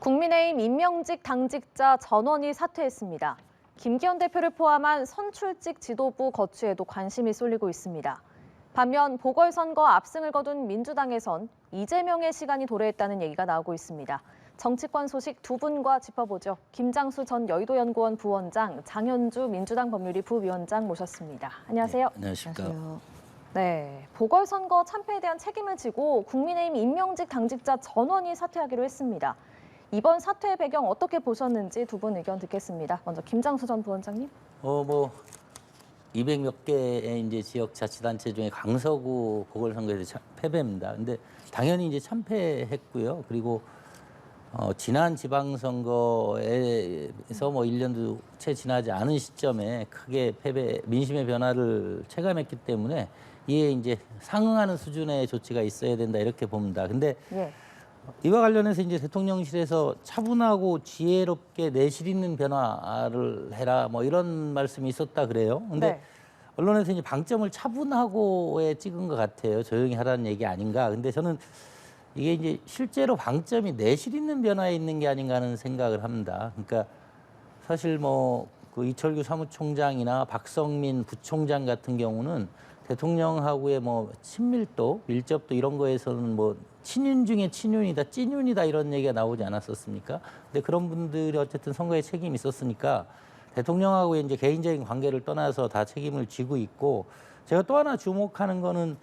국민의힘 임명직 당직자 전원이 사퇴했습니다. 김기현 대표를 포함한 선출직 지도부 거취에도 관심이 쏠리고 있습니다. 반면 보궐선거 압승을 거둔 민주당에선 이재명의 시간이 도래했다는 얘기가 나오고 있습니다. 정치권 소식 두 분과 짚어보죠. 김장수 전 여의도연구원 부원장, 장현주 민주당 법률위 부위원장 모셨습니다. 안녕하세요. 네, 안녕하십니까. 네, 보궐선거 참패에 대한 책임을 지고 국민의힘 임명직 당직자 전원이 사퇴하기로 했습니다. 이번 사퇴의 배경 어떻게 보셨는지 두 분 의견 듣겠습니다. 먼저 김장수 전 부원장님. 200몇 개의 이제 지역 자치단체 중에 강서구 보궐선거에서 패배입니다. 근데 당연히 이제 참패했고요. 그리고 지난 지방선거에서 1년도 채 지나지 않은 시점에 크게 패배, 민심의 변화를 체감했기 때문에 이에 이제 상응하는 수준의 조치가 있어야 된다 이렇게 봅니다. 근데 이와 관련해서 이제 대통령실에서 차분하고 지혜롭게 내실 있는 변화를 해라 뭐 이런 말씀이 있었다 그래요. 근데 언론에서 이제 방점을 차분하고에 찍은 것 같아요. 조용히 하라는 얘기 아닌가. 근데 저는 이게 이제 실제로 방점이 내실 있는 변화에 있는 게 아닌가 하는 생각을 합니다. 그러니까 사실 그 이철규 사무총장이나 박성민 부총장 같은 경우는 대통령하고의 친밀도, 밀접도 이런 거에서는 친윤 중에 친윤이다, 찐윤이다 이런 얘기가 나오지 않았었습니까? 근데 그런 분들이 어쨌든 선거에 책임이 있었으니까 대통령하고 이제 개인적인 관계를 떠나서 다 책임을 지고 있고, 제가 또 하나 주목하는 거는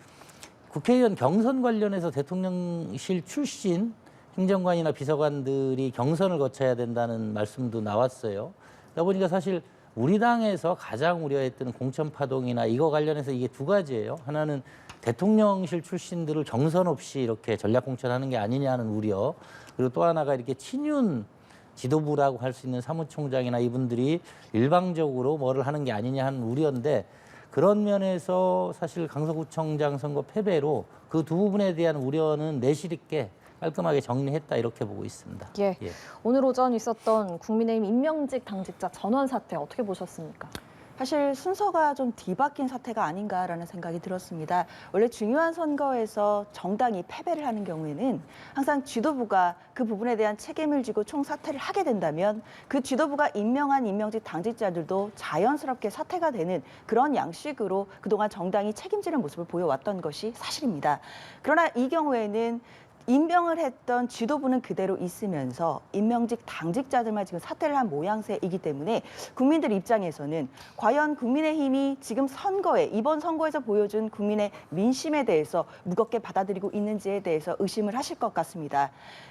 국회의원 경선 관련해서 대통령실 출신 행정관이나 비서관들이 경선을 거쳐야 된다는 말씀도 나왔어요. 그러다 보니까 사실 우리 당에서 가장 우려했던 공천파동이나 이거 관련해서 이게 두 가지예요. 하나는 대통령실 출신들을 경선 없이 이렇게 전략공천하는 게 아니냐는 우려. 그리고 또 하나가 이렇게 친윤 지도부라고 할 수 있는 사무총장이나 이분들이 일방적으로 뭐를 하는 게 아니냐 하는 우려인데, 그런 면에서 사실 강서구청장 선거 패배로 그 두 부분에 대한 우려는 내실 있게 깔끔하게 정리했다 이렇게 보고 있습니다. 예. 오늘 오전 있었던 국민의힘 임명직 당직자 전원 사퇴 어떻게 보셨습니까? 사실 순서가 좀 뒤바뀐 사태가 아닌가라는 생각이 들었습니다. 원래 중요한 선거에서 정당이 패배를 하는 경우에는 항상 지도부가 그 부분에 대한 책임을 지고 총사퇴를 하게 된다면 그 지도부가 임명한 임명직 당직자들도 자연스럽게 사퇴가 되는 그런 양식으로 그동안 정당이 책임지는 모습을 보여왔던 것이 사실입니다. 그러나 이 경우에는 임명을 했던 지도부는 그대로 있으면서 임명직 당직자들만 지금 사퇴를 한 모양새이기 때문에 국민들 입장에서는 과연 국민의힘이 지금 이번 선거에서 보여준 국민의 민심에 대해서 무겁게 받아들이고 있는지에 대해서 의심을 하실 것 같습니다.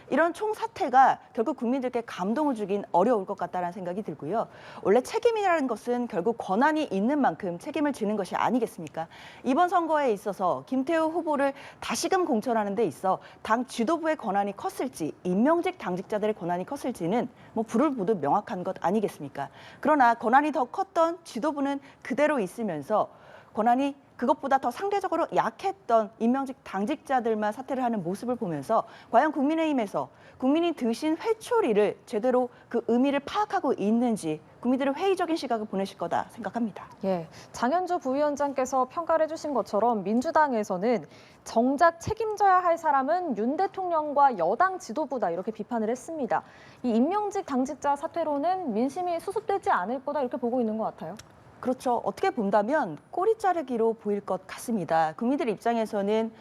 이런 총사퇴가 결국 국민들께 감동을 주긴 어려울 것 같다는 생각이 들고요. 원래 책임이라는 것은 결국 권한이 있는 만큼 책임을 지는 것이 아니겠습니까? 이번 선거에 있어서 김태우 후보를 다시금 공천하는 데 있어 당 지도부의 권한이 컸을지 임명직 당직자들의 권한이 컸을지는 불을 보듯 명확한 것 아니겠습니까? 그러나 권한이 더 컸던 지도부는 그대로 있으면서 권한이 그것보다 더 상대적으로 약했던 임명직 당직자들만 사퇴를 하는 모습을 보면서 과연 국민의힘에서 국민이 드신 회초리를 제대로 그 의미를 파악하고 있는지 국민들은 회의적인 시각을 보내실 거다 생각합니다. 장현주 부위원장께서 평가를 해주신 것처럼 민주당에서는 정작 책임져야 할 사람은 윤 대통령과 여당 지도부다 이렇게 비판을 했습니다. 이 임명직 당직자 사퇴로는 민심이 수습되지 않을 거다 이렇게 보고 있는 것 같아요. 그렇죠. 어떻게 본다면 꼬리 자르기로 보일 것 같습니다. 국민들 입장에서는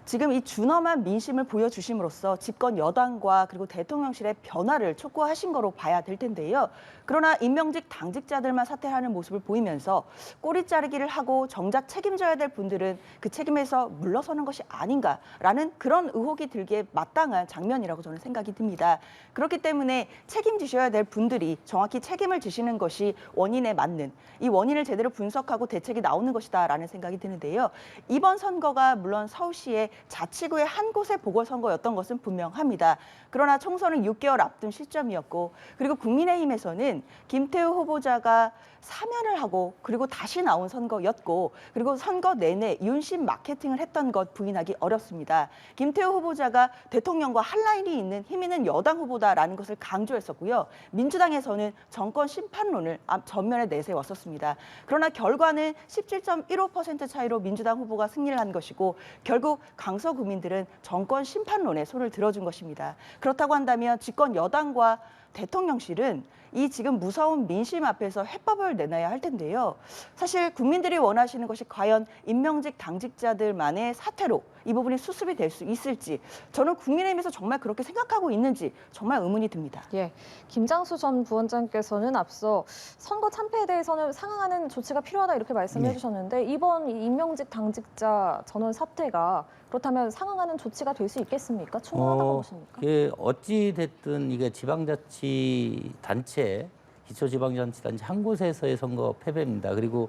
지금 이 준엄한 민심을 보여주심으로써 집권 여당과 그리고 대통령실의 변화를 촉구하신 거로 봐야 될 텐데요. 그러나 임명직 당직자들만 사퇴하는 모습을 보이면서 꼬리 자르기를 하고 정작 책임져야 될 분들은 그 책임에서 물러서는 것이 아닌가라는 그런 의혹이 들기에 마땅한 장면이라고 저는 생각이 듭니다. 그렇기 때문에 책임지셔야 될 분들이 정확히 책임을 지시는 것이 원인에 맞는, 이 원인을 제대로 분석하고 대책이 나오는 것이다라는 생각이 드는데요. 이번 선거가 물론 서울시의 자치구의 한 곳의 보궐선거였던 것은 분명합니다. 그러나 총선은 6개월 앞둔 시점이었고, 그리고 국민의힘에서는 김태우 후보자가 사면을 하고 그리고 다시 나온 선거였고, 그리고 선거 내내 윤심 마케팅을 했던 것 부인하기 어렵습니다. 김태우 후보자가 대통령과 할 라인이 있는 힘 있는 여당 후보다라는 것을 강조했었고요. 민주당에서는 정권 심판론을 전면에 내세웠었습니다. 그러나 결과는 17.15% 차이로 민주당 후보가 승리를 한 것이고, 결국 강서 구민들은 정권 심판론에 손을 들어준 것입니다. 그렇다고 한다면 집권 여당과 대통령실은 이 지금 무서운 민심 앞에서 해법을 내놔야 할 텐데요. 사실 국민들이 원하시는 것이 과연 임명직 당직자들만의 사퇴로 이 부분이 수습이 될 수 있을지, 저는 국민의힘에서 정말 그렇게 생각하고 있는지 정말 의문이 듭니다. 예, 김장수 전 부원장께서는 앞서 선거 참패에 대해서는 상응하는 조치가 필요하다 이렇게 말씀해 네. 주셨는데 이번 이 임명직 당직자 전원 사퇴가 그렇다면 상응하는 조치가 될 수 있겠습니까? 충분하다고 보십니까? 어찌 됐든 이게 지방자치단체, 기초지방자치단체 한 곳에서의 선거 패배입니다. 그리고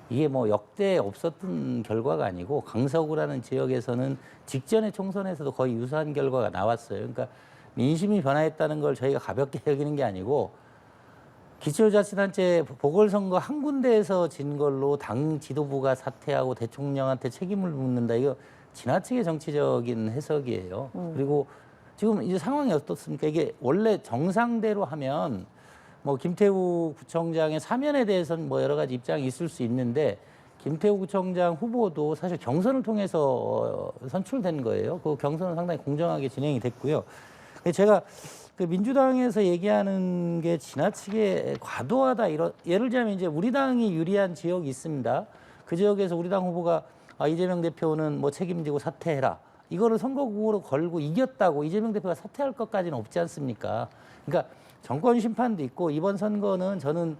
이게 뭐 역대 없었던 결과가 아니고 강서구라는 지역에서는 직전의 총선에서도 거의 유사한 결과가 나왔어요. 그러니까 민심이 변화했다는 걸 저희가 가볍게 여기는 게 아니고 기초자치단체 보궐선거 한 군데에서 진 걸로 당 지도부가 사퇴하고 대통령한테 책임을 묻는다. 이거 지나치게 정치적인 해석이에요. 그리고 지금 이제 상황이 어떻습니까? 이게 원래 정상대로 하면 뭐 김태우 구청장의 사면에 대해서는 뭐 여러 가지 입장이 있을 수 있는데 김태우 구청장 후보도 사실 경선을 통해서 선출된 거예요. 그 경선은 상당히 공정하게 진행이 됐고요. 제가 그 민주당에서 얘기하는 게 지나치게 과도하다 예를 들자면 이제 우리 당이 유리한 지역이 있습니다. 그 지역에서 우리 당 후보가 이재명 대표는 뭐 책임지고 사퇴해라. 이거를 선거구로 걸고 이겼다고 이재명 대표가 사퇴할 것까지는 없지 않습니까? 그러니까 정권 심판도 있고 이번 선거는 저는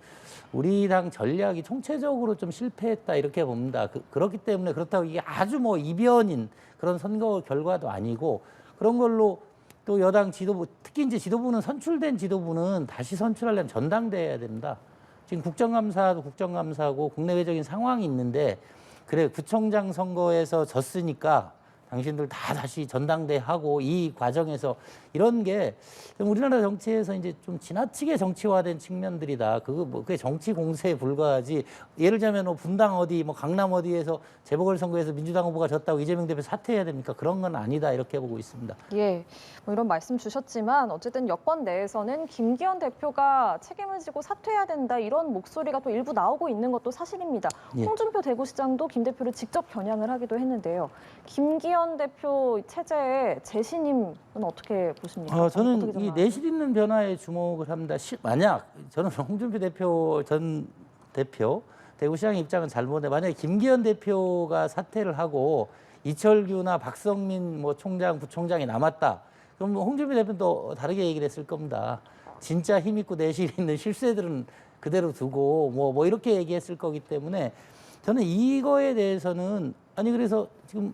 우리 당 전략이 총체적으로 좀 실패했다 이렇게 봅니다. 그렇기 때문에 그렇다고 이게 아주 뭐 이변인 그런 선거 결과도 아니고 그런 걸로 또 여당 지도부, 특히 이제 지도부는 선출된 지도부는 다시 선출하려면 전당대회 해야 됩니다. 지금 국정감사도 국정감사고 국내외적인 상황이 있는데 그래 구청장 선거에서 졌으니까 당신들 다 다시 전당대회 하고 이 과정에서 이런 게 우리나라 정치에서 이제 좀 지나치게 정치화된 측면들이다. 그게 정치 공세에 불과하지. 예를 들자면 분당 어디 뭐 강남 어디에서 재보궐선거에서 민주당 후보가 졌다고 이재명 대표 사퇴해야 됩니까? 그런 건 아니다 이렇게 보고 있습니다. 예, 뭐 이런 말씀 주셨지만 어쨌든 여권 내에서는 김기현 대표가 책임을 지고 사퇴해야 된다 이런 목소리가 또 일부 나오고 있는 것도 사실입니다. 예. 홍준표 대구시장도 김 대표를 직접 겨냥을 하기도 했는데요. 김기현 대표 체제의 재신임은 어떻게 보십니까? 어떻게 저는 이 전망하세요? 내실 있는 변화에 주목을 합니다. 만약 저는 홍준표 대표 전 대표 대구시장 입장은 잘못해 만약에 김기현 대표가 사퇴를 하고 이철규나 박성민 뭐 총장, 부총장이 남았다. 그럼 뭐 홍준표 대표는 또 다르게 얘기를 했을 겁니다. 진짜 힘 있고 내실 있는 실세들은 그대로 두고 뭐 이렇게 얘기했을 거기 때문에 저는 이거에 대해서는 그래서 지금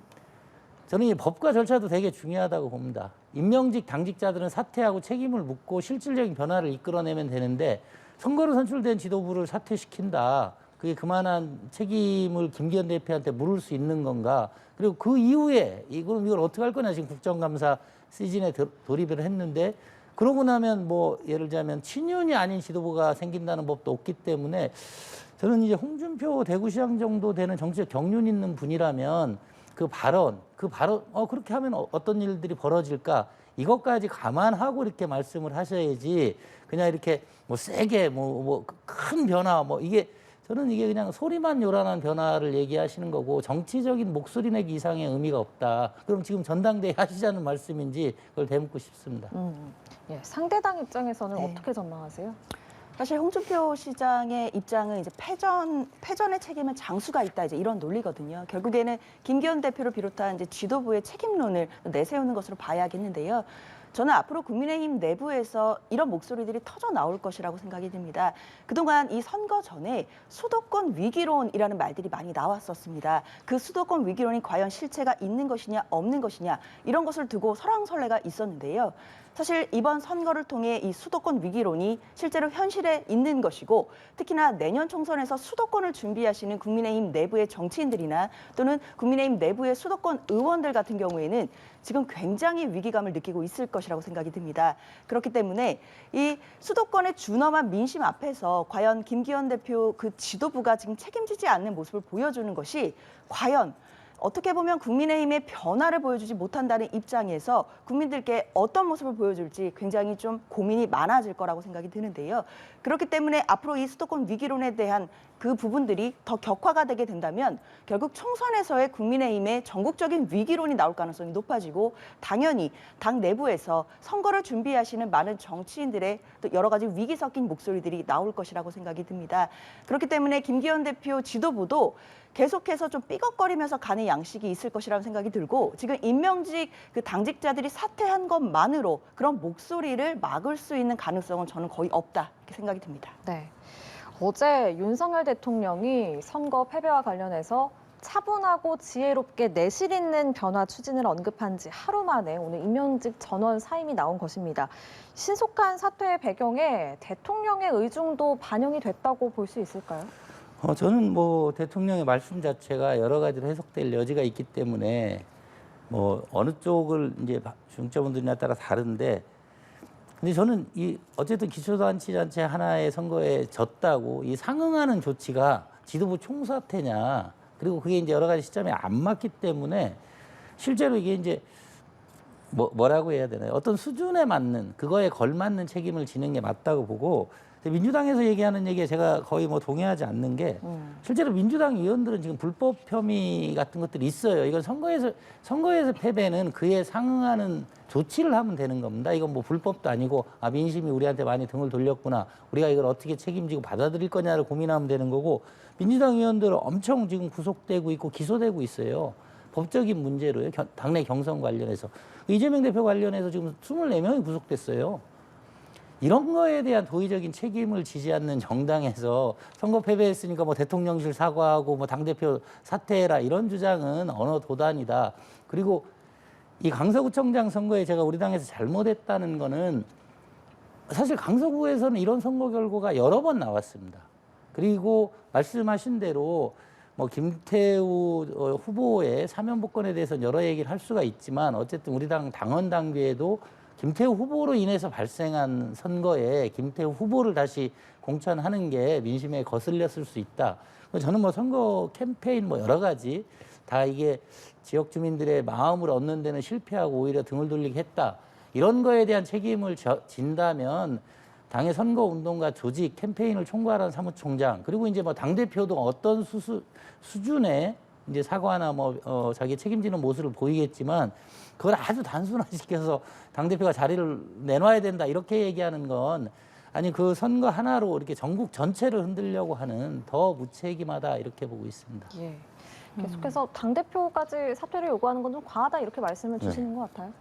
저는 이 법과 절차도 되게 중요하다고 봅니다. 임명직 당직자들은 사퇴하고 책임을 묻고 실질적인 변화를 이끌어내면 되는데 선거로 선출된 지도부를 사퇴시킨다. 그게 그만한 책임을 김기현 대표한테 물을 수 있는 건가? 그리고 그 이후에 이걸 어떻게 할 거냐 지금 국정감사 시즌에 돌입을 했는데 그러고 나면 뭐 예를 들자면 친윤이 아닌 지도부가 생긴다는 법도 없기 때문에 저는 이제 홍준표 대구시장 정도 되는 정치적 경륜 있는 분이라면 그 발언 그렇게 하면 어떤 일들이 벌어질까 이것까지 감안하고 이렇게 말씀을 하셔야지 그냥 이렇게 뭐 세게 큰 변화 저는 이게 그냥 소리만 요란한 변화를 얘기하시는 거고 정치적인 목소리 내기 이상의 의미가 없다. 그럼 지금 전당대회 하시자는 말씀인지 그걸 되묻고 싶습니다. 예, 상대당 입장에서는 네. 어떻게 전망하세요? 사실 홍준표 시장의 입장은 이제 패전의 책임은 장수가 있다 이제 이런 논리거든요. 결국에는 김기현 대표를 비롯한 이제 지도부의 책임론을 내세우는 것으로 봐야겠는데요. 저는 앞으로 국민의힘 내부에서 이런 목소리들이 터져 나올 것이라고 생각이 듭니다. 그동안 이 선거 전에 수도권 위기론이라는 말들이 많이 나왔었습니다. 그 수도권 위기론이 과연 실체가 있는 것이냐 없는 것이냐 이런 것을 두고 설왕설래가 있었는데요. 사실 이번 선거를 통해 이 수도권 위기론이 실제로 현실에 있는 것이고 특히나 내년 총선에서 수도권을 준비하시는 국민의힘 내부의 정치인들이나 또는 국민의힘 내부의 수도권 의원들 같은 경우에는 지금 굉장히 위기감을 느끼고 있을 것이라고 생각이 듭니다. 그렇기 때문에 이 수도권의 준엄한 민심 앞에서 과연 김기현 대표 그 지도부가 지금 책임지지 않는 모습을 보여주는 것이 과연 어떻게 보면 국민의힘의 변화를 보여주지 못한다는 입장에서 국민들께 어떤 모습을 보여줄지 굉장히 좀 고민이 많아질 거라고 생각이 드는데요. 그렇기 때문에 앞으로 이 수도권 위기론에 대한 그 부분들이 더 격화가 되게 된다면 결국 총선에서의 국민의힘의 전국적인 위기론이 나올 가능성이 높아지고 당연히 당 내부에서 선거를 준비하시는 많은 정치인들의 또 여러 가지 위기 섞인 목소리들이 나올 것이라고 생각이 듭니다. 그렇기 때문에 김기현 대표 지도부도 계속해서 좀 삐걱거리면서 가는 양식이 있을 것이라는 생각이 들고 지금 임명직 그 당직자들이 사퇴한 것만으로 그런 목소리를 막을 수 있는 가능성은 저는 거의 없다 이렇게 생각이 듭니다. 네. 어제 윤석열 대통령이 선거 패배와 관련해서 차분하고 지혜롭게 내실 있는 변화 추진을 언급한 지 하루 만에 오늘 임명직 전원 사임이 나온 것입니다. 신속한 사퇴의 배경에 대통령의 의중도 반영이 됐다고 볼 수 있을까요? 저는 뭐 대통령의 말씀 자체가 여러 가지로 해석될 여지가 있기 때문에 뭐 어느 쪽을 이제 중점을 두냐에 따라 다른데, 근데 저는 이 어쨌든 기초자치단체 하나의 선거에 졌다고 이 상응하는 조치가 지도부 총사퇴냐, 그리고 그게 이제 여러 가지 시점에 안 맞기 때문에 실제로 이게 이제 뭐라고 해야 되나요? 어떤 수준에 맞는 그거에 걸맞는 책임을 지는 게 맞다고 보고, 민주당에서 얘기하는 얘기에 제가 거의 뭐 동의하지 않는 게 실제로 민주당 의원들은 지금 불법 혐의 같은 것들이 있어요. 이건 선거에서 패배는 그에 상응하는 조치를 하면 되는 겁니다. 이건 뭐 불법도 아니고 민심이 우리한테 많이 등을 돌렸구나. 우리가 이걸 어떻게 책임지고 받아들일 거냐를 고민하면 되는 거고, 민주당 의원들은 엄청 지금 구속되고 있고 기소되고 있어요. 법적인 문제로요. 당내 경선 관련해서. 이재명 대표 관련해서 지금 24명이 구속됐어요. 이런 거에 대한 도의적인 책임을 지지 않는 정당에서 선거 패배했으니까 뭐 대통령실 사과하고 뭐 당대표 사퇴해라 이런 주장은 언어 도단이다. 그리고 이 강서구청장 선거에 제가 우리 당에서 잘못했다는 거는 사실 강서구에서는 이런 선거 결과가 여러 번 나왔습니다. 그리고 말씀하신 대로 뭐 김태우 후보의 사면복권에 대해서는 여러 얘기를 할 수가 있지만 어쨌든 우리 당 당원 당규에도 김태우 후보로 인해서 발생한 선거에 김태우 후보를 다시 공천하는 게 민심에 거슬렸을 수 있다. 저는 뭐 선거 캠페인 뭐 여러 가지 다 이게 지역 주민들의 마음을 얻는 데는 실패하고 오히려 등을 돌리게 했다. 이런 거에 대한 책임을 진다면 당의 선거 운동과 조직 캠페인을 총괄한 사무총장, 그리고 이제 뭐 당대표도 어떤 수준의 이제 사과나 뭐 자기 책임지는 모습을 보이겠지만 그걸 아주 단순화시켜서 당대표가 자리를 내놔야 된다 이렇게 얘기하는 건 아니 그 선거 하나로 이렇게 전국 전체를 흔들려고 하는 더 무책임하다 이렇게 보고 있습니다. 예. 계속해서 당대표까지 사퇴를 요구하는 건 좀 과하다 이렇게 말씀을 주시는 것 같아요.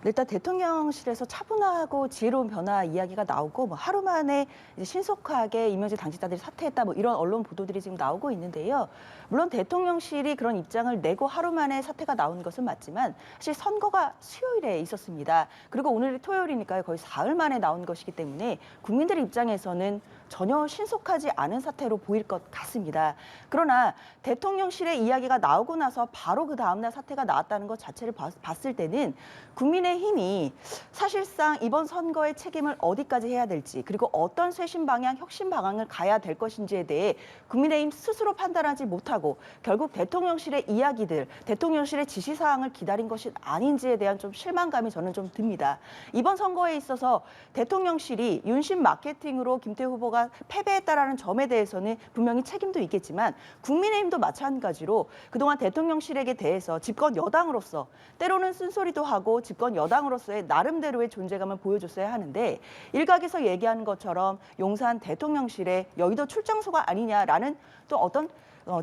일단 대통령실에서 차분하고 지혜로운 변화 이야기가 나오고 뭐 하루 만에 이제 신속하게 임명직 당직자들이 사퇴했다 뭐 이런 언론 보도들이 지금 나오고 있는데요. 물론 대통령실이 그런 입장을 내고 하루 만에 사퇴가 나온 것은 맞지만 사실 선거가 수요일에 있었습니다. 그리고 오늘이 토요일이니까 거의 사흘 만에 나온 것이기 때문에 국민들 입장에서는 전혀 신속하지 않은 사태로 보일 것 같습니다. 그러나 대통령실의 이야기가 나오고 나서 바로 그 다음날 사태가 나왔다는 것 자체를 봤을 때는 국민의힘이 사실상 이번 선거의 책임을 어디까지 해야 될지 그리고 어떤 쇄신 방향, 혁신 방향을 가야 될 것인지에 대해 국민의힘 스스로 판단하지 못하고 결국 대통령실의 이야기들, 대통령실의 지시사항을 기다린 것이 아닌지에 대한 좀 실망감이 저는 좀 듭니다. 이번 선거에 있어서 대통령실이 윤심 마케팅으로 김태우 후보가 패배했다라는 점에 대해서는 분명히 책임도 있겠지만 국민의힘도 마찬가지로 그동안 대통령실에게 대해서 집권 여당으로서 때로는 쓴소리도 하고 집권 여당으로서의 나름대로의 존재감을 보여줬어야 하는데 일각에서 얘기하는 것처럼 용산 대통령실에 여의도 출장소가 아니냐라는 또 어떤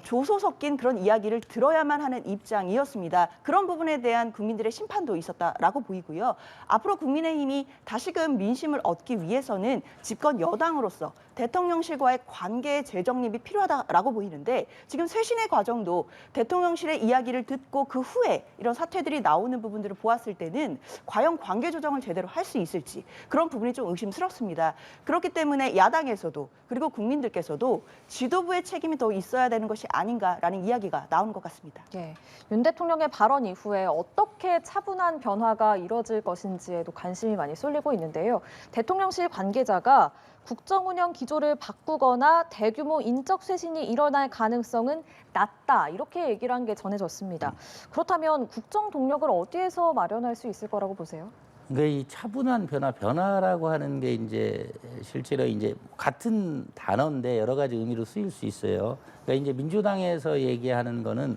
조소 섞인 그런 이야기를 들어야만 하는 입장이었습니다. 그런 부분에 대한 국민들의 심판도 있었다라고 보이고요. 앞으로 국민의힘이 다시금 민심을 얻기 위해서는 집권 여당으로서 대통령실과의 관계 재정립이 필요하다라고 보이는데 지금 쇄신의 과정도 대통령실의 이야기를 듣고 그 후에 이런 사태들이 나오는 부분들을 보았을 때는 과연 관계 조정을 제대로 할 수 있을지 그런 부분이 좀 의심스럽습니다. 그렇기 때문에 야당에서도 그리고 국민들께서도 지도부의 책임이 더 있어야 되는 것이 것이 아닌가라는 이야기가 나오는 것 같습니다. 예, 윤 대통령의 발언 이후에 어떻게 차분한 변화가 이뤄질 것인지에도 관심이 많이 쏠리고 있는데요. 대통령실 관계자가 국정 운영 기조를 바꾸거나 대규모 인적 쇄신이 일어날 가능성은 낮다 이렇게 얘기를 한 게 전해졌습니다. 그렇다면 국정 동력을 어디에서 마련할 수 있을 거라고 보세요? 그러니까 이 차분한 변화라고 하는 게 이제 실제로 이제 같은 단어인데 여러 가지 의미로 쓰일 수 있어요. 그러니까 이제 민주당에서 얘기하는 거는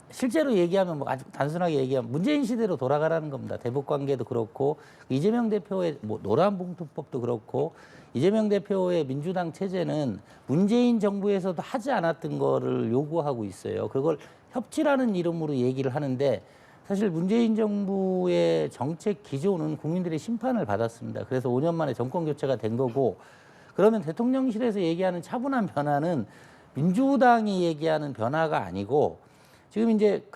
실제로 얘기하면 뭐 아주 단순하게 얘기하면 문재인 시대로 돌아가라는 겁니다. 대북 관계도 그렇고 이재명 대표의 뭐 노란봉투법도 그렇고 이재명 대표의 민주당 체제는 문재인 정부에서도 하지 않았던 거를 요구하고 있어요. 그걸 협치라는 이름으로 얘기를 하는데 사실 문재인 정부의 정책 기조는 국민들의 심판을 받았습니다. 그래서 5년 만에 정권 교체가 된 거고 그러면 대통령실에서 얘기하는 차분한 변화는 민주당이 얘기하는 변화가 아니고 지금 이제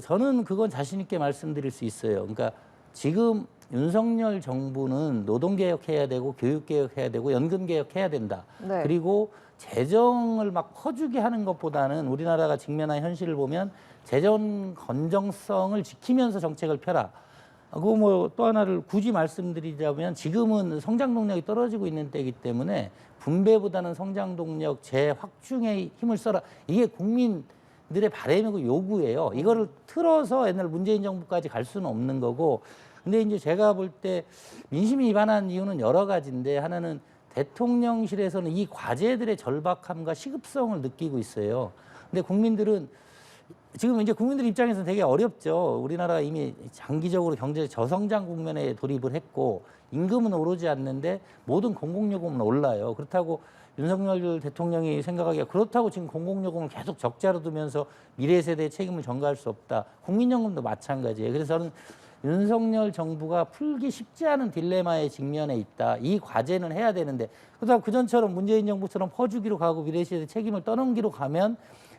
저는 그건 자신 있게 말씀드릴 수 있어요. 그러니까 지금 윤석열 정부는 노동개혁해야 되고 교육개혁해야 되고 연금개혁해야 된다. 네. 그리고 재정을 막 퍼주게 하는 것보다는 우리나라가 직면한 현실을 보면 재정 건정성을 지키면서 정책을 펴라. 그거 뭐 또 하나를 굳이 말씀드리자면 지금은 성장 동력이 떨어지고 있는 때이기 때문에 분배보다는 성장 동력 재확충에 힘을 써라. 이게 국민들의 바람이고 요구예요. 이거를 틀어서 옛날 문재인 정부까지 갈 수는 없는 거고. 근데 이제 제가 볼 때 민심이 위반한 이유는 여러 가지인데 하나는 대통령실에서는 이 과제들의 절박함과 시급성을 느끼고 있어요. 근데 국민들은 지금 이제 국민들 입장에서는 되게 어렵죠. 우리나라가 이미 장기적으로 경제 저성장 국면에 돌입을 했고 임금은 오르지 않는데 모든 공공요금은 올라요. 그렇다고 윤석열 대통령이 생각하기에 그렇다고 지금 공공요금을 계속 적자로 두면서 미래 세대의 책임을 전가할 수 없다. 국민연금도 마찬가지예요. 그래서 저는 윤석열 정부가 풀기 쉽지 않은 딜레마에 직면해 있다. 이 과제는 해야 되는데 그렇다고 그전처럼 문재인 정부처럼 퍼주기로 가고 미래 세대 책임을 떠넘기로 가면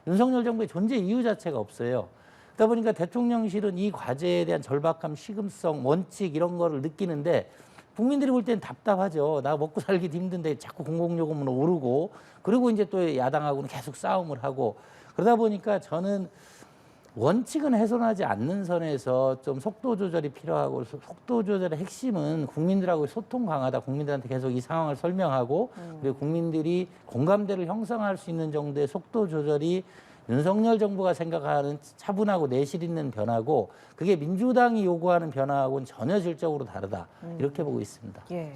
윤석열 정부의 존재 이유 자체가 없어요. 그러다 보니까 대통령실은 이 과제에 대한 절박함, 시급성, 원칙 이런 거를 느끼는데 국민들이 볼 때는 답답하죠. 나 먹고 살기도 힘든데 자꾸 공공요금은 오르고 그리고 이제 또 야당하고는 계속 싸움을 하고 그러다 보니까 저는 원칙은 훼손하지 않는 선에서 좀 속도 조절이 필요하고 속도 조절의 핵심은 국민들하고 소통 강화다. 국민들한테 계속 이 상황을 설명하고 그리고 국민들이 공감대를 형성할 수 있는 정도의 속도 조절이 윤석열 정부가 생각하는 차분하고 내실 있는 변화고 그게 민주당이 요구하는 변화하고는 전혀 질적으로 다르다. 이렇게 보고 있습니다. 예,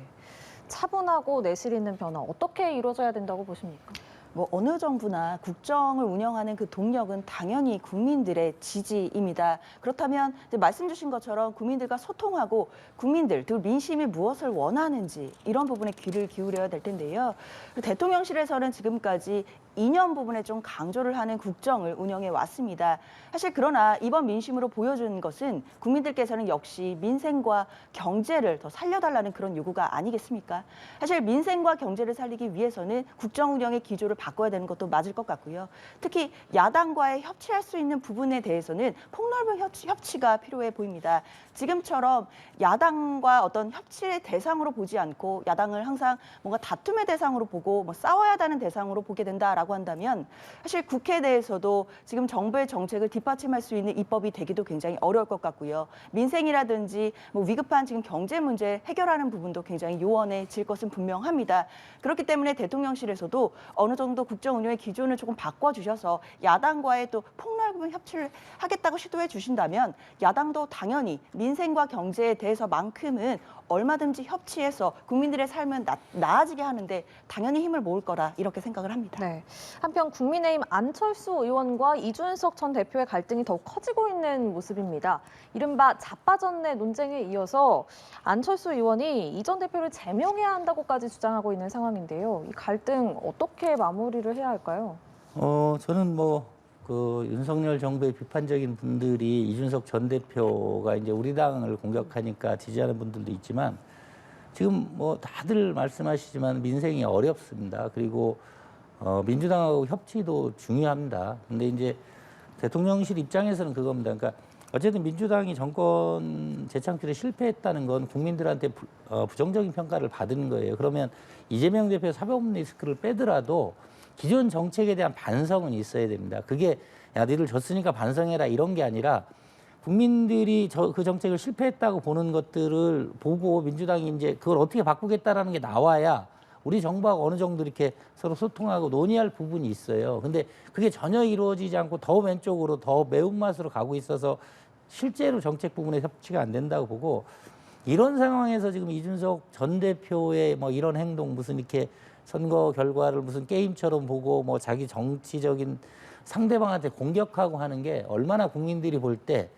차분하고 내실 있는 변화 어떻게 이루어져야 된다고 보십니까? 뭐 어느 정부나 국정을 운영하는 그 동력은 당연히 국민들의 지지입니다. 그렇다면 이제 말씀 주신 것처럼 국민들과 소통하고 국민들, 그 민심이 무엇을 원하는지 이런 부분에 귀를 기울여야 될 텐데요. 대통령실에서는 지금까지 이념 부분에 좀 강조를 하는 국정을 운영해 왔습니다. 사실 그러나 이번 민심으로 보여준 것은 국민들께서는 역시 민생과 경제를 더 살려달라는 그런 요구가 아니겠습니까? 사실 민생과 경제를 살리기 위해서는 국정 운영의 기조를 바꿔야 되는 것도 맞을 것 같고요. 특히 야당과의 협치할 수 있는 부분에 대해서는 폭넓은 협치가 필요해 보입니다. 지금처럼 야당과 어떤 협치의 대상으로 보지 않고 야당을 항상 뭔가 다툼의 대상으로 보고 뭐 싸워야 하는 대상으로 보게 된다라고 한다면 사실 국회 내에서도 지금 정부의 정책을 뒷받침할 수 있는 입법이 되기도 굉장히 어려울 것 같고요. 민생이라든지 뭐 위급한 지금 경제 문제 해결하는 부분도 굉장히 요원해질 것은 분명합니다. 그렇기 때문에 대통령실에서도 어느 정도 국정 운영의 기준을 조금 바꿔주셔서 야당과의 또 폭넓은 협치를 하겠다고 시도해 주신다면 야당도 당연히 민생과 경제에 대해서만큼은 얼마든지 협치해서 국민들의 삶은 나아지게 하는데 당연히 힘을 모을 거라 이렇게 생각을 합니다. 네. 한편 국민의힘 안철수 의원과 이준석 전 대표의 갈등이 더욱 커지고 있는 모습입니다. 이른바 자빠졌네 논쟁에 이어서 안철수 의원이 이 전 대표를 제명해야 한다고까지 주장하고 있는 상황인데요. 이 갈등 어떻게 마무리를 해야 할까요? 저는 윤석열 정부의 비판적인 분들이 이준석 전 대표가 이제 우리 당을 공격하니까 지지하는 분들도 있지만 지금 뭐 다들 말씀하시지만 민생이 어렵습니다. 그리고 민주당하고 협치도 중요합니다. 근데 이제 대통령실 입장에서는 그겁니다. 그러니까 어쨌든 민주당이 정권 재창출에 실패했다는 건 국민들한테 부정적인 평가를 받은 거예요. 그러면 이재명 대표의 사법 리스크를 빼더라도 기존 정책에 대한 반성은 있어야 됩니다. 그게 야 너희들 졌으니까 반성해라 이런 게 아니라 국민들이 그 정책을 실패했다고 보는 것들을 보고 민주당이 이제 그걸 어떻게 바꾸겠다라는 게 나와야 우리 정부하고 어느 정도 이렇게 서로 소통하고 논의할 부분이 있어요. 근데 그게 전혀 이루어지지 않고 더 왼쪽으로 더 매운맛으로 가고 있어서 실제로 정책 부분에 협치가 안 된다고 보고 이런 상황에서 지금 이준석 전 대표의 뭐 이런 행동 무슨 이렇게 선거 결과를 무슨 게임처럼 보고 뭐 자기 정치적인 상대방한테 공격하고 하는 게 얼마나 국민들이 볼 때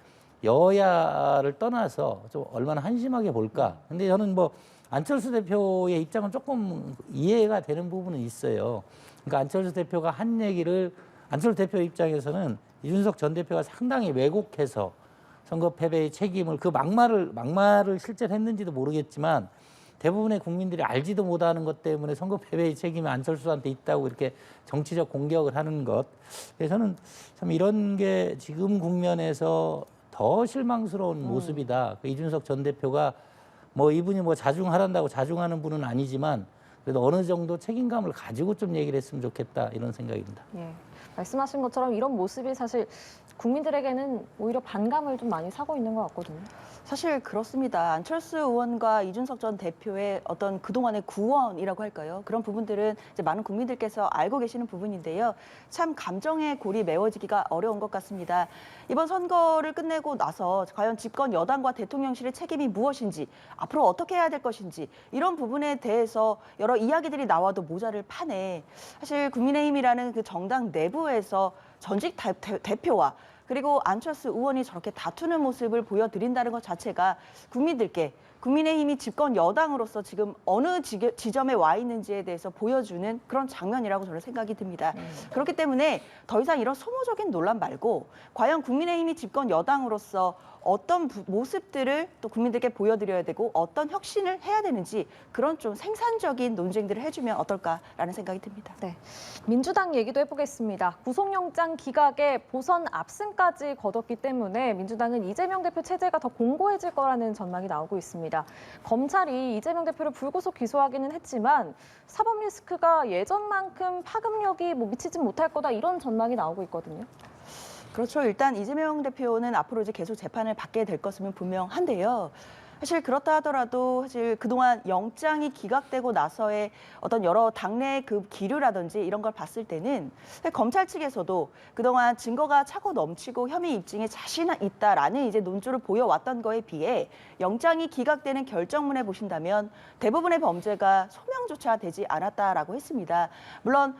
여야를 떠나서 좀 얼마나 한심하게 볼까. 근데 저는 뭐 안철수 대표의 입장은 조금 이해가 되는 부분은 있어요. 그러니까 안철수 대표가 한 얘기를 안철수 대표 입장에서는 이준석 전 대표가 상당히 왜곡해서 선거 패배의 책임을 그 막말을 실제로 했는지도 모르겠지만 대부분의 국민들이 알지도 못하는 것 때문에 선거 패배의 책임이 안철수한테 있다고 이렇게 정치적 공격을 하는 것. 그래서 저는 참 이런 게 지금 국면에서 더 실망스러운 모습이다. 이준석 전 대표가 뭐 이분이 뭐 자중하란다고 자중하는 분은 아니지만 그래도 어느 정도 책임감을 가지고 좀 얘기를 했으면 좋겠다 이런 생각입니다. 예, 말씀하신 것처럼 이런 모습이 사실 국민들에게는 오히려 반감을 좀 많이 사고 있는 것 같거든요. 사실 그렇습니다. 안철수 의원과 이준석 전 대표의 어떤 그동안의 구원이라고 할까요? 그런 부분들은 이제 많은 국민들께서 알고 계시는 부분인데요. 참 감정의 골이 메워지기가 어려운 것 같습니다. 이번 선거를 끝내고 나서 과연 집권 여당과 대통령실의 책임이 무엇인지, 앞으로 어떻게 해야 될 것인지 이런 부분에 대해서 여러 이야기들이 나와도 모자를 파네. 사실 국민의힘이라는 그 정당 내부에서 전직 대표와 그리고 안철수 의원이 저렇게 다투는 모습을 보여드린다는 것 자체가 국민들께 국민의힘이 집권 여당으로서 지금 어느 지점에 와 있는지에 대해서 보여주는 그런 장면이라고 저는 생각이 듭니다. 그렇기 때문에 더 이상 이런 소모적인 논란 말고 과연 국민의힘이 집권 여당으로서 어떤 모습들을 또 국민들께 보여드려야 되고 어떤 혁신을 해야 되는지 그런 좀 생산적인 논쟁들을 해주면 어떨까라는 생각이 듭니다. 네, 민주당 얘기도 해보겠습니다. 구속영장 기각에 보선 압승까지 거뒀기 때문에 민주당은 이재명 대표 체제가 더 공고해질 거라는 전망이 나오고 있습니다. 검찰이 이재명 대표를 불구속 기소하기는 했지만 사법 리스크가 예전만큼 파급력이 미치진 못할 거다 이런 전망이 나오고 있거든요. 그렇죠. 일단 이재명 대표는 앞으로 이제 계속 재판을 받게 될 것은 분명한데요. 사실 그렇다 하더라도 사실 그동안 영장이 기각되고 나서의 어떤 여러 당내 그 기류라든지 이런 걸 봤을 때는 검찰 측에서도 그동안 증거가 차고 넘치고 혐의 입증에 자신 있다라는 이제 논조를 보여왔던 거에 비해 영장이 기각되는 결정문에 보신다면 대부분의 범죄가 소명조차 되지 않았다라고 했습니다. 물론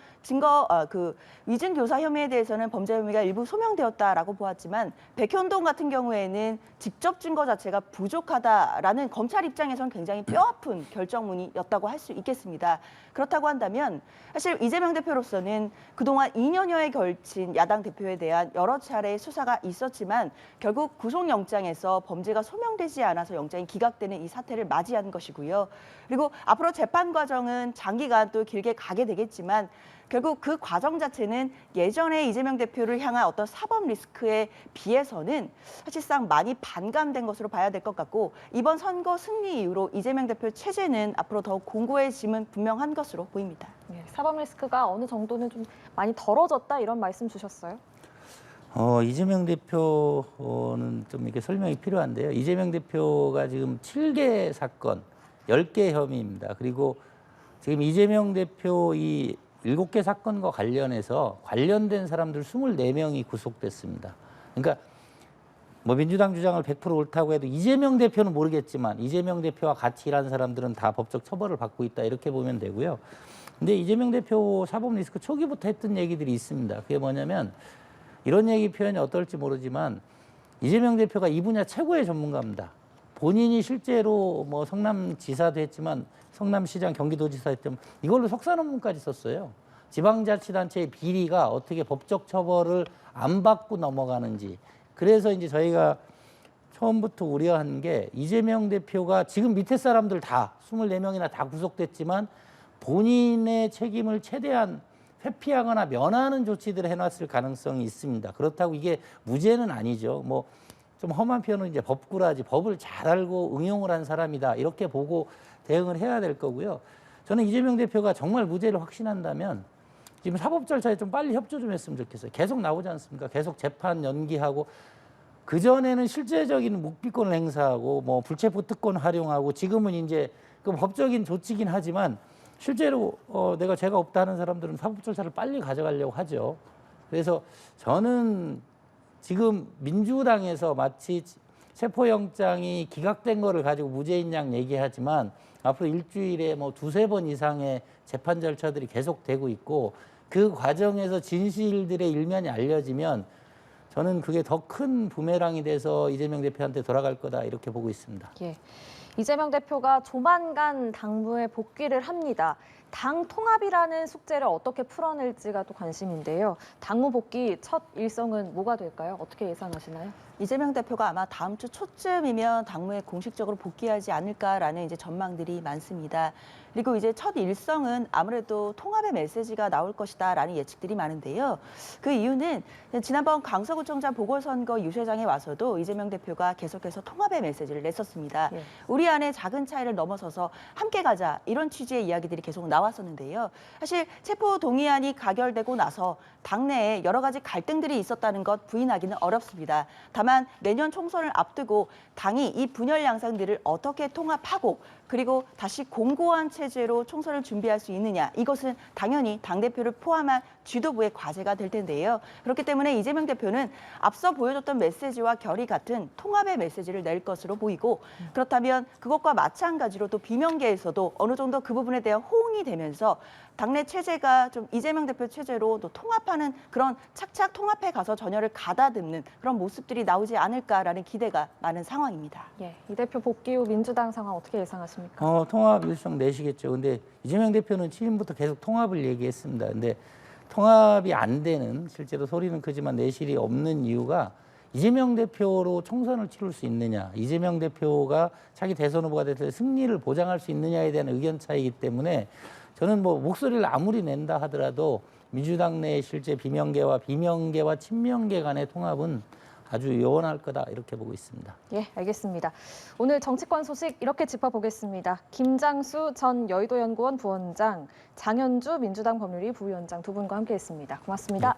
위증 교사 혐의에 대해서는 범죄 혐의가 일부 소명되었다라고 보았지만 백현동 같은 경우에는 직접 증거 자체가 부족하다라는 검찰 입장에서는 굉장히 뼈아픈 결정문이었다고 할 수 있겠습니다. 그렇다고 한다면 사실 이재명 대표로서는 그동안 2년여에 걸친 야당 대표에 대한 여러 차례 수사가 있었지만 결국 구속영장에서 범죄가 소명되지 않아서 영장이 기각되는 이 사태를 맞이한 것이고요. 그리고 앞으로 재판 과정은 장기간 또 길게 가게 되겠지만 결국 그 과정 자체는 예전에 이재명 대표를 향한 어떤 사법 리스크에 비해서는 사실상 많이 반감된 것으로 봐야 될 것 같고 이번 선거 승리 이후로 이재명 대표 체제는 앞으로 더욱 공고해짐은 분명한 것으로 보입니다. 네, 사법 리스크가 어느 정도는 좀 많이 덜어졌다 이런 말씀 주셨어요? 이재명 대표는 좀 이렇게 설명이 필요한데요. 이재명 대표가 지금 7개 사건, 10개 혐의입니다. 그리고 지금 이재명 대표 이 7개 사건과 관련해서 관련된 사람들 24명이 구속됐습니다. 그러니까 뭐 민주당 주장을 100% 옳다고 해도 이재명 대표는 모르겠지만 이재명 대표와 같이 일한 사람들은 다 법적 처벌을 받고 있다 이렇게 보면 되고요. 근데 이재명 대표 사법 리스크 초기부터 했던 얘기들이 있습니다. 그게 뭐냐면 이런 얘기 표현이 어떨지 모르지만 이재명 대표가 이 분야 최고의 전문가입니다. 본인이 실제로 뭐 성남지사도 했지만 성남시장 경기도지사 했지만 이걸로 석사 논문까지 썼어요. 지방자치단체의 비리가 어떻게 법적 처벌을 안 받고 넘어가는지. 그래서 이제 저희가 처음부터 우려한 게 이재명 대표가 지금 밑에 사람들 다 24명이나 다 구속됐지만 본인의 책임을 최대한 회피하거나 면하는 조치들을 해놨을 가능성이 있습니다. 그렇다고 이게 무죄는 아니죠. 뭐 좀 험한 표현은 이제 법꾸라지, 법을 잘 알고 응용을 한 사람이다. 이렇게 보고 대응을 해야 될 거고요. 저는 이재명 대표가 정말 무죄를 확신한다면 지금 사법 절차에 좀 빨리 협조 좀 했으면 좋겠어요. 계속 나오지 않습니까? 계속 재판 연기하고 그전에는 실제적인 묵비권을 행사하고 뭐 불체포 특권 활용하고 지금은 이제 그 법적인 조치긴 하지만 실제로 내가 죄가 없다 하는 사람들은 사법 절차를 빨리 가져가려고 하죠. 그래서 저는 지금 민주당에서 마치 체포영장이 기각된 거를 가지고 무죄인 양 얘기하지만 앞으로 일주일에 뭐 두세 번 이상의 재판 절차들이 계속되고 있고 그 과정에서 진실들의 일면이 알려지면 저는 그게 더 큰 부메랑이 돼서 이재명 대표한테 돌아갈 거다 이렇게 보고 있습니다. 예. 이재명 대표가 조만간 당무에 복귀를 합니다. 당 통합이라는 숙제를 어떻게 풀어낼지가 또 관심인데요. 당무 복귀 첫 일성은 뭐가 될까요? 어떻게 예상하시나요? 이재명 대표가 아마 다음 주 초쯤이면 당무에 공식적으로 복귀하지 않을까라는 이제 전망들이 많습니다. 그리고 이제 첫 일성은 아무래도 통합의 메시지가 나올 것이다라는 예측들이 많은데요. 그 이유는 지난번 강서구청장 보궐선거 유세장에 와서도 이재명 대표가 계속해서 통합의 메시지를 냈었습니다. 예. 우리 안에 작은 차이를 넘어서서 함께 가자 이런 취지의 이야기들이 계속 나왔었는데요. 사실 체포 동의안이 가결되고 나서 당내에 여러 가지 갈등들이 있었다는 것 부인하기는 어렵습니다. 다만 내년 총선을 앞두고 당이 이 분열 양상들을 어떻게 통합하고 그리고 다시 공고한 체제로 총선을 준비할 수 있느냐 이것은 당연히 당대표를 포함한 지도부의 과제가 될 텐데요. 그렇기 때문에 이재명 대표는 앞서 보여줬던 메시지와 결이 같은 통합의 메시지를 낼 것으로 보이고 그렇다면 그것과 마찬가지로 또 비명계에서도 어느 정도 그 부분에 대한 호응이 되면서 당내 체제가 좀 이재명 대표 체제로 또 통합하는 그런 착착 통합해 가서 전열을 가다듬는 그런 모습들이 나오지 않을까라는 기대가 많은 상황입니다. 예. 이 대표 복귀 후 민주당 상황 어떻게 예상하십니까? 통합 일성 내시겠죠. 근데 이재명 대표는 취임부터 계속 통합을 얘기했습니다. 근데 통합이 안 되는 실제로 소리는 크지만 내실이 없는 이유가 이재명 대표로 총선을 치를 수 있느냐, 이재명 대표가 차기 대선 후보가 됐을 때 승리를 보장할 수 있느냐에 대한 의견 차이이기 때문에 저는 뭐 목소리를 아무리 낸다 하더라도 민주당 내 실제 비명계와 친명계 간의 통합은 아주 요원할 거다 이렇게 보고 있습니다. 예, 알겠습니다. 오늘 정치권 소식 이렇게 짚어보겠습니다. 김장수 전 여의도연구원 부원장, 장현주 민주당 법률위 부위원장 두 분과 함께했습니다. 고맙습니다.